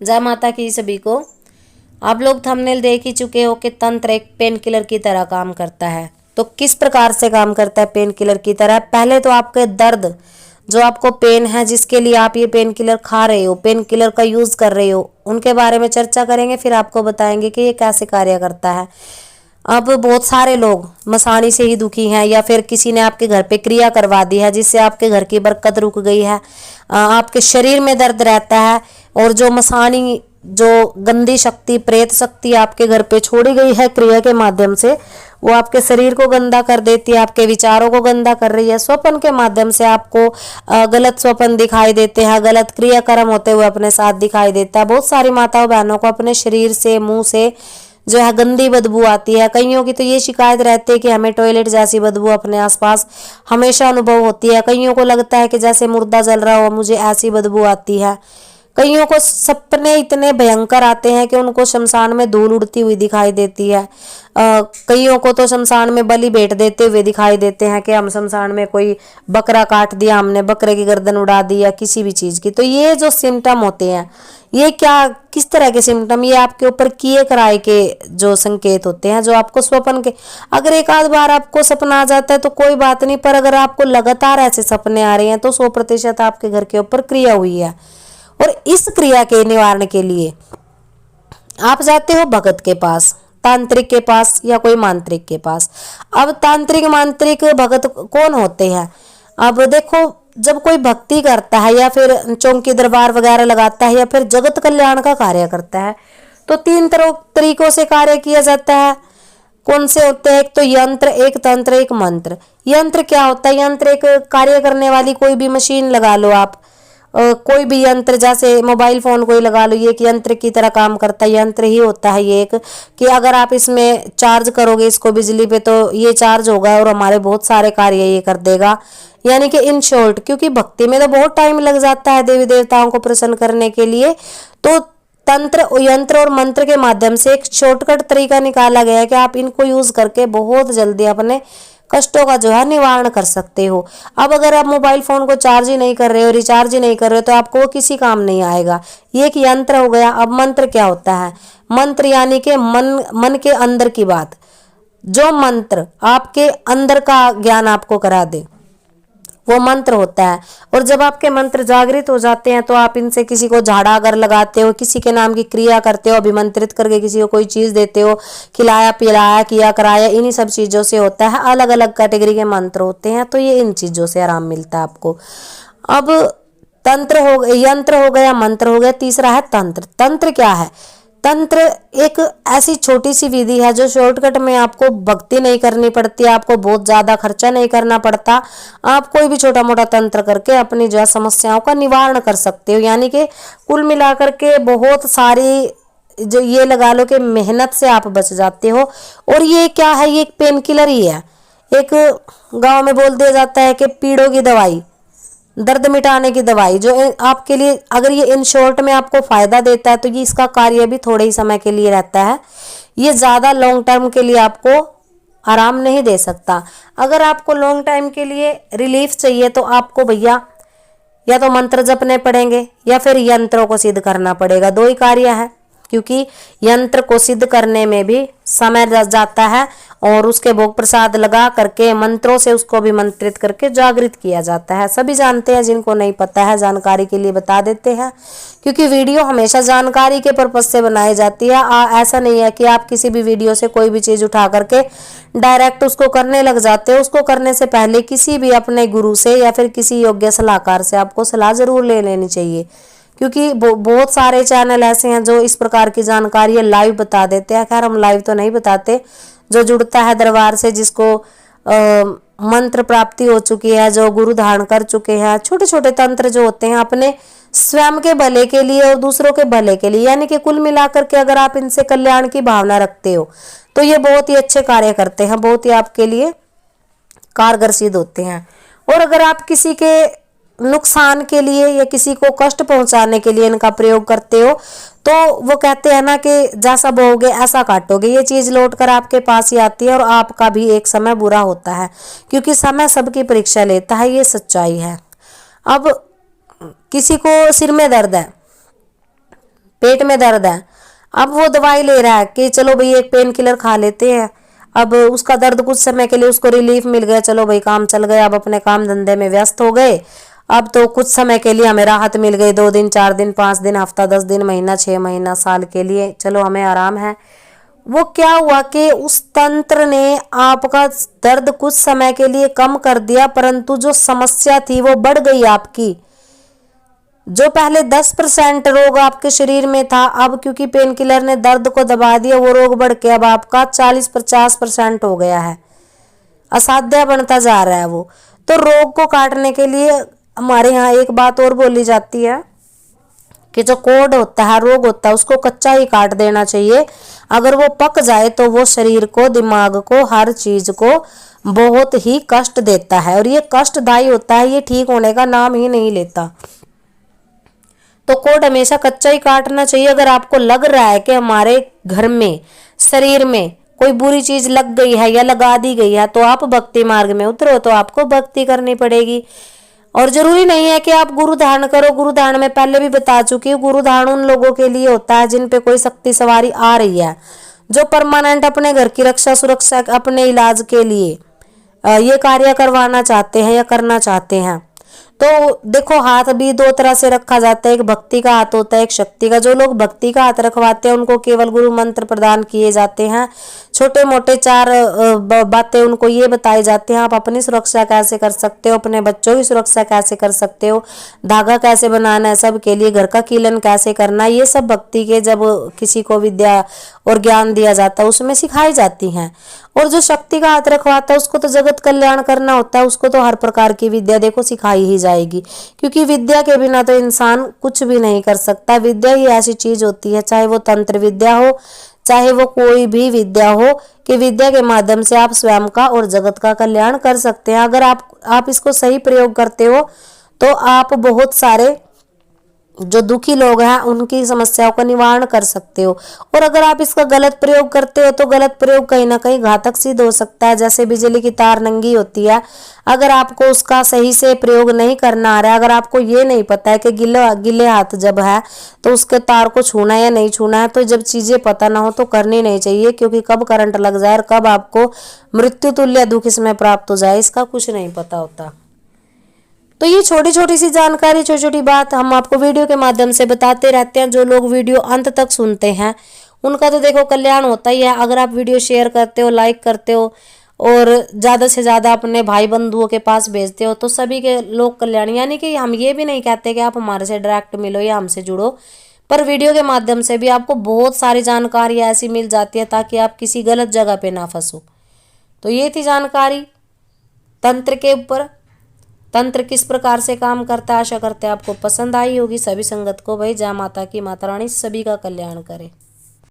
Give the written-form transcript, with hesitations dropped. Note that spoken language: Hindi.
जय माता की सभी को। आप लोग थंबनेल देख ही चुके हो कि तंत्र एक पेन किलर की तरह काम करता है। तो किस प्रकार से काम करता है पेन किलर की तरह? पहले तो आपके दर्द, जो आपको पेन है, जिसके लिए आप ये पेन किलर खा रहे हो, पेन किलर का यूज कर रहे हो, उनके बारे में चर्चा करेंगे। फिर आपको बताएंगे कि ये कैसे कार्य करता है। अब बहुत सारे लोग मसानी से ही दुखी हैं, या फिर किसी ने आपके घर पे क्रिया करवा दी है जिससे आपके घर की बरकत रुक गई है, आपके शरीर में दर्द रहता है, और जो मसानी, जो गंदी शक्ति, प्रेत शक्ति आपके घर पे छोड़ी गई है क्रिया के माध्यम से, वो आपके शरीर को गंदा कर देती है, आपके विचारों को गंदा कर रही है। स्वप्न के माध्यम से आपको गलत स्वप्न दिखाई देते हैं, गलत क्रियाक्रम होते हुए अपने साथ दिखाई देता है। बहुत सारी माताओं बहनों को अपने शरीर से, मुंह से जो है गंदी बदबू आती है। कईयों की तो ये शिकायत रहती है कि हमें टॉयलेट जैसी बदबू अपने आसपास हमेशा अनुभव होती है। कईयों को लगता है कि जैसे मुर्दा जल रहा हो, मुझे ऐसी बदबू आती है। कईयों को सपने इतने भयंकर आते हैं कि उनको शमशान में धूल उड़ती हुई दिखाई देती है। कईयों को तो शमशान में बलि भेंट देते हुए दिखाई देते हैं कि हम शमशान में कोई बकरा काट दिया, हमने बकरे की गर्दन उड़ा दी, या किसी भी चीज की। तो ये जो सिम्टम होते हैं, ये क्या, किस तरह के सिम्टम? ये आपके ऊपर किए कराए के जो संकेत होते हैं, जो आपको स्वप्न के, अगर एक आध बार आपको सपना आ जाता है तो कोई बात नहीं, पर अगर आपको लगातार ऐसे सपने आ रहे हैं तो 100% आपके घर के ऊपर क्रिया हुई है। और इस क्रिया के निवारण के लिए आप जाते हो भगत के पास, तांत्रिक के पास, या कोई मांत्रिक के पास। अब तांत्रिक, मांत्रिक, भगत कौन होते हैं? अब देखो, जब कोई भक्ति करता है, या फिर चौकी दरबार वगैरह लगाता है, या फिर जगत कल्याण का कार्य करता है, तो 3 तरीकों से कार्य किया जाता है। कौन से होते हैं? एक तो यंत्र, एक तंत्र, एक मंत्र। यंत्र क्या होता है? यंत्र एक कार्य करने वाली कोई भी मशीन लगा लो आप, कोई भी यंत्र, जैसे मोबाइल फोन कोई लगा लो, ये एक यंत्र की तरह काम करता है। यंत्र ही होता है ये एक, कि अगर आप इसमें चार्ज करोगे इसको बिजली पे, तो ये चार्ज होगा और हमारे बहुत सारे कार्य ये कर देगा। यानी कि इन शॉर्ट, क्योंकि भक्ति में तो बहुत टाइम लग जाता है देवी देवताओं को प्रसन्न करने के लिए, तो तंत्र, यंत्र और मंत्र के माध्यम से एक शॉर्टकट तरीका निकाला गया है कि आप इनको यूज करके बहुत जल्दी अपने कष्टों का जो है निवारण कर सकते हो। अब अगर आप मोबाइल फोन को चार्ज ही नहीं कर रहे हो, रिचार्ज ही नहीं कर रहे हो, तो आपको वो किसी काम नहीं आएगा। ये एक यंत्र हो गया। अब मंत्र क्या होता है? मंत्र यानी कि मन के अंदर की बात, जो मंत्र आपके अंदर का ज्ञान आपको करा दे, वो मंत्र होता है। और जब आपके मंत्र जागृत हो जाते हैं तो आप इनसे किसी को झाड़ा अगर लगाते हो, किसी के नाम की क्रिया करते हो, अभिमंत्रित करके किसी को कोई चीज देते हो, खिलाया पिलाया किया कराया, इन्हीं सब चीजों से होता है। अलग अलग कैटेगरी के मंत्र होते हैं, तो ये इन चीजों से आराम मिलता है आपको। अब तंत्र हो, यंत्र हो गया, मंत्र हो गया, तीसरा है तंत्र। तंत्र क्या है? तंत्र एक ऐसी छोटी सी विधि है जो शॉर्टकट में, आपको भक्ति नहीं करनी पड़ती, आपको बहुत ज्यादा खर्चा नहीं करना पड़ता। आप कोई भी छोटा मोटा तंत्र करके अपनी जो समस्याओं का निवारण कर सकते हो। यानी कि कुल मिलाकर के बहुत सारी, जो ये लगा लो कि मेहनत से आप बच जाते हो। और ये क्या है? ये एक पेन किलर ही है। एक गांव में बोल दिया जाता है कि पीड़ों की दवाई, दर्द मिटाने की दवाई, जो आपके लिए, अगर ये इन शॉर्ट में आपको फायदा देता है, तो ये इसका कार्य भी थोड़े ही समय के लिए रहता है। ये ज्यादा लॉन्ग टर्म के लिए आपको आराम नहीं दे सकता। अगर आपको लॉन्ग टाइम के लिए रिलीफ चाहिए तो आपको भैया या तो मंत्र जपने पड़ेंगे, या फिर यंत्रों को सिद्ध करना पड़ेगा। 2 ही कार्य है, क्योंकि यंत्र को सिद्ध करने में भी समय जाता है, और उसके भोग प्रसाद लगा करके मंत्रों से उसको भी मंत्रित करके जागृत किया जाता है। सभी जानते हैं, जिनको नहीं पता है जानकारी के लिए बता देते हैं, क्योंकि वीडियो हमेशा जानकारी के पर्पज से बनाई जाती है। ऐसा नहीं है कि आप किसी भी वीडियो से कोई भी चीज उठा करके डायरेक्ट उसको करने लग जाते हो। उसको करने से पहले किसी भी अपने गुरु से या फिर किसी योग्य सलाहकार से आपको सलाह जरूर ले लेनी चाहिए, क्योंकि बहुत सारे चैनल ऐसे हैं जो इस प्रकार की जानकारी लाइव बता देते हैं। खैर, हम लाइव तो नहीं बताते। जो जुड़ता है दरबार से, जिसको मंत्र प्राप्ति हो चुकी है, जो गुरु धारण कर चुके हैं, छोटे छोटे तंत्र जो होते हैं अपने स्वयं के भले के लिए और दूसरों के भले के लिए, यानी कि कुल मिलाकर के अगर आप इनसे कल्याण की भावना रखते हो तो ये बहुत ही अच्छे कार्य करते हैं, बहुत ही आपके लिए कारगर सिद्ध होते हैं। और अगर आप किसी के नुकसान के लिए या किसी को कष्ट पहुंचाने के लिए इनका प्रयोग करते हो, तो वो कहते हैं ना कि जैसा बोओगे ऐसा काटोगे। ये चीज लौट कर आपके पास ही आती है, और आपका भी एक समय बुरा होता है, क्योंकि समय सबकी परीक्षा लेता है। ये सच्चाई है। अब किसी को सिर में दर्द है, पेट में दर्द है, अब वो दवाई ले रहा है कि चलो भाई एक पेन किलर खा लेते हैं, अब उसका दर्द कुछ समय के लिए उसको रिलीफ मिल गया, चलो भाई काम चल गया, अब अपने काम धंधे में व्यस्त हो गए, अब तो कुछ समय के लिए हमें राहत मिल गई, 2 दिन 4 दिन 5 दिन हफ्ता 10 दिन महीना 6 महीना साल के लिए, चलो हमें आराम है। वो क्या हुआ कि उस तंत्र ने आपका दर्द कुछ समय के लिए कम कर दिया, परंतु जो समस्या थी वो बढ़ गई आपकी। जो पहले 10% रोग आपके शरीर में था, अब क्योंकि पेन किलर ने दर्द को दबा दिया, वो रोग बढ़ के अब आपका 40-50% हो गया है, असाध्य बनता जा रहा है वो। तो रोग को काटने के लिए हमारे यहाँ एक बात और बोली जाती है कि जो कोढ़ होता है, रोग होता है, उसको कच्चा ही काट देना चाहिए। अगर वो पक जाए तो वो शरीर को, दिमाग को, हर चीज को बहुत ही कष्ट देता है और ये कष्टदायी होता है, ये ठीक होने का नाम ही नहीं लेता। तो कोढ़ हमेशा कच्चा ही काटना चाहिए। अगर आपको लग रहा है कि हमारे घर में, शरीर में कोई बुरी चीज लग गई है या लगा दी गई है, तो आप भक्ति मार्ग में उतरो, तो आपको भक्ति करनी पड़ेगी। और जरूरी नहीं है कि आप गुरु धारण करो। गुरु धारण में पहले भी बता चुकी हूँ, गुरु धारण उन लोगों के लिए होता है जिन पे कोई शक्ति सवारी आ रही है, जो परमानेंट अपने घर की रक्षा सुरक्षा, अपने इलाज के लिए ये कार्य करवाना चाहते हैं या करना चाहते हैं। तो देखो, हाथ भी 2 तरह से रखा जाता है, एक भक्ति का हाथ होता है, एक शक्ति का। जो लोग भक्ति का हाथ रखवाते हैं उनको केवल गुरु मंत्र प्रदान किए जाते हैं, छोटे मोटे 4 बातें उनको ये बताई जाती हैं, आप अपनी सुरक्षा कैसे कर सकते हो, अपने बच्चों की सुरक्षा कैसे कर सकते हो, धागा कैसे बनाना है सबके लिए, घर का कीलन कैसे करना है, ये सब भक्ति के जब किसी को विद्या और ज्ञान दिया जाता है उसमें सिखाई जाती हैं। और जो शक्ति का हाथ रखवाता है उसको तो जगत कल्याण करना होता है, उसको तो हर प्रकार की विद्या देखो सिखाई ही जाएगी, क्योंकि विद्या के बिना तो इंसान कुछ भी नहीं कर सकता। विद्या ही ऐसी चीज होती है, चाहे वो तंत्र विद्या हो, चाहे वो कोई भी विद्या हो, कि विद्या के माध्यम से आप स्वयं का और जगत का कल्याण कर सकते हैं। अगर आप इसको सही प्रयोग करते हो तो आप बहुत सारे जो दुखी लोग हैं उनकी समस्याओं का निवारण कर सकते हो। और अगर आप इसका गलत प्रयोग करते हो तो गलत प्रयोग कहीं ना कहीं घातक सिद्ध हो सकता है। जैसे बिजली की तार नंगी होती है, अगर आपको उसका सही से प्रयोग नहीं करना आ रहा है, अगर आपको ये नहीं पता है कि गिले हाथ जब है तो उसके तार को छूना है या नहीं छूना है, तो जब चीजें पता ना हो तो करनी नहीं चाहिए, क्योंकि कब करंट लग जाए और कब आपको मृत्यु तुल्य दुख इसमें प्राप्त हो जाए इसका कुछ नहीं पता होता। तो ये छोटी छोटी सी जानकारी, छोटी छोटी बात हम आपको वीडियो के माध्यम से बताते रहते हैं। जो लोग वीडियो अंत तक सुनते हैं उनका तो देखो कल्याण होता ही है। अगर आप वीडियो शेयर करते हो, लाइक करते हो और ज़्यादा से ज़्यादा अपने भाई बंधुओं के पास भेजते हो तो सभी के लोग कल्याण। यानी कि हम ये भी नहीं कहते कि आप हमारे से डायरेक्ट मिलो या हमसे जुड़ो, पर वीडियो के माध्यम से भी आपको बहुत सारी जानकारी ऐसी मिल जाती है ताकि आप किसी गलत जगह पे ना फंसो। तो ये थी जानकारी तंत्र के ऊपर, तंत्र किस प्रकार से काम करता है। आशा करते हैं आपको पसंद आई होगी। सभी संगत को भाई जय माता की, माता रानी सभी का कल्याण करे।